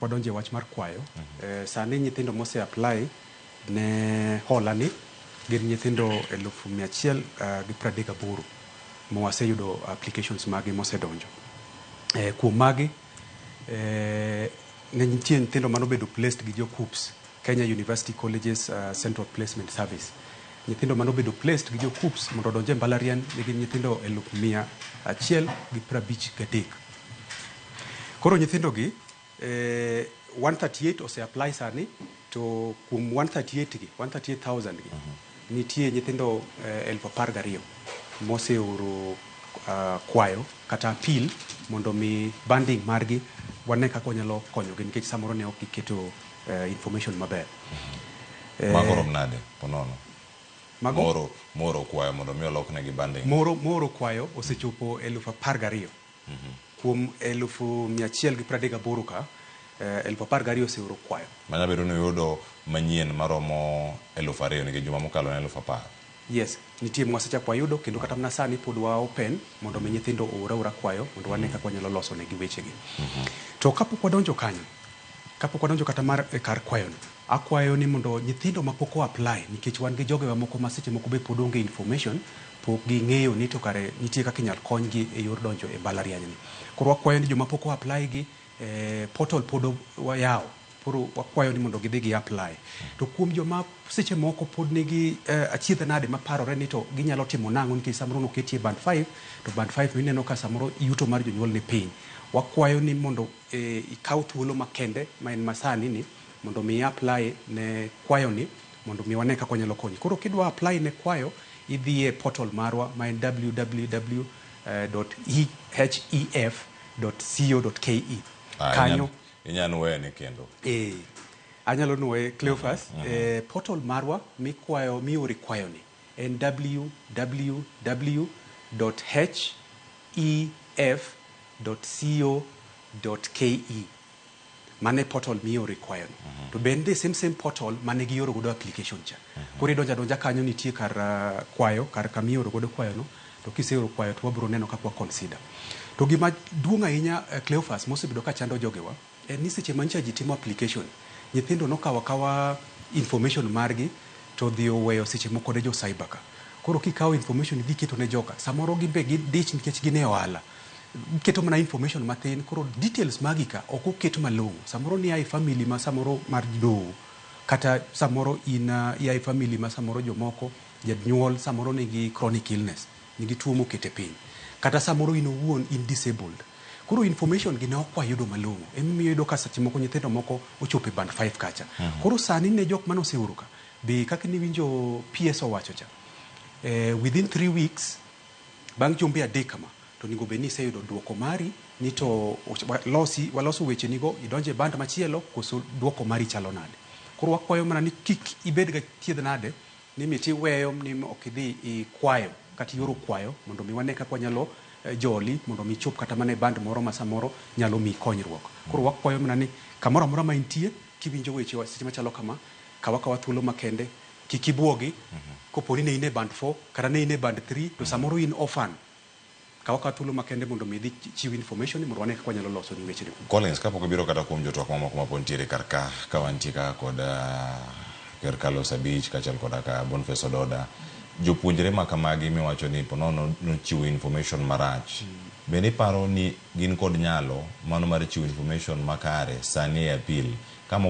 Wadonje wach mar kwayo. Sani nyithindo mose apply ne hola ni gin nyithindo 138 mowaseyudo applications magi mose donjo. Kuom magi ne nitie nyithindo manobedo placed gi jo KUPS, Kenya University Colleges Central Placement Service. Nyithindo manobedo placed gi jo KUPS mondo donje mbalariany ne gin nyithindo 153. Koro nyithindo gi 138 ose apply sani, to kuom 138,000 gi nitie nyithindo 12,000 mose oro kwayo kata appeal mondo mi banding margi wane kaka nyalo konyogi nikech samoro ne ok giketo information maber. Magorom nade ponono? Moro kwayo mondo mi oloknegi banding. Moro kwayo osechopo 12,000. Kuom 138 ka 12,000 oseoro kwayo. Manya bedo ni yudo manyien maromo 2,000 nikech juma mokalo na 10,000. Yes, nitie mwasecha kwa yudo kendo kata mna sani pod wa open mondo mi nyithindo ora kwayo mondo wane kaka nyalo loso negi wechegi. To kapok wadonjo kanyo, kapok wadonjo kata mar kar kwayo ni, akwayo ni mondo nyithindo mapoko apply nikech wan gi jogewa moko maseche moko be pod onge information, pok ging'eyo ni to kare nitie kaka inyal konygi e yor donjo e mbalariany ni. Koro akwayo ni joma pok apply gi portal pod wayawo. Koro wakwayo ni mondo gidhi gi apply. To kuom joma seche moko pod nigi achiedh nade maparore ni to ginyalo timo nang'o nikech samoro noketie band 5, to band 5 mineno ka samoro yuto mar jonyuol ni piny. Wakwayo ni mondo ikaw thuolo makende ma en masani ni mondo mi apply ne kwayo ni mondo mi wane kaka nyalo konyi. Koro kidwa apply ne kwayo, idhi e portal marwa ma en www.hef.co.ke. Kanyo inyalo wene kendo. Anyalo nuwe Cleophas. Portal marwa mikwayo miori kwayo ni en www.hef.co.ke. Mane portal miori kwayo ni. To bende same portal mane gioro godo application cha. Koro donja kanyo nitie kar kwayo, kar kamioro godo kwayo no. To kiseoro kwayo to wabro neno kaka consider. To gima duong' ahinya Cleophas mosebedo ka chando jogewa ni seche mancha ji timo application, nyithindo nokawa information margi to dhi oweyo seche moko ne jo cyber ka. Koro kikawo information idhi keto ne joka, samoro gimbe gidich nikech gine ohala, keto mana information mathin, koro details magi ka ok oketo malong'o. Samoro ni ai family ma samoro mar do, kata samoro ai family ma samoro jomoko janyuol samoro nigi chronic illness, nigi tuo mokete piny, kata samoro owuon in disabled. Koro information gi ne okwa yudo malong'o. Emiyo yudo ka seche moko nyithindo moko ochope band 5 kacha. Koro sani ne jok mano oseoro ka, be kaka ni winjo PS owacho cha, within 3 weeks bang' jumbe 3 kama to ningo be ni iseyudo duoko mari ni to waloso weche nigo idonje band machielo koso duoko mari chalo nade. Koro wakwayo mana ni kik ibed ga thiedh nade ni miti weyo ni ok idhi ikwayo kata yoro kwayo mondo mi wane kaka nyalo joli mondo mi chop kata mane band moro ma samoro nyalo mi konyruok. Koro wakwayo mana ni kamoro amora ma intie kiwinjo weche seche machalo kama, kawa thuolo makende, kik ibuogi. Koponi ne ine band 4 kata ne ine band 3 to samoro in orphan, kawa thuolo makende mondo mi dhi chiw information mondo wane kaka nyalo loso ni weche ni. Collins, kapok ibiro kata kuom jotwak mamoko ma pontiere karka ka wantie ka kod Carlos Abich kachal koda ka Boniface Ododa, jopuonjre makamagi miwacho ni ponono nochiwo information marach. Bende paro ni gin kod nyalo mano mar chiwo information makare sani e appeal kama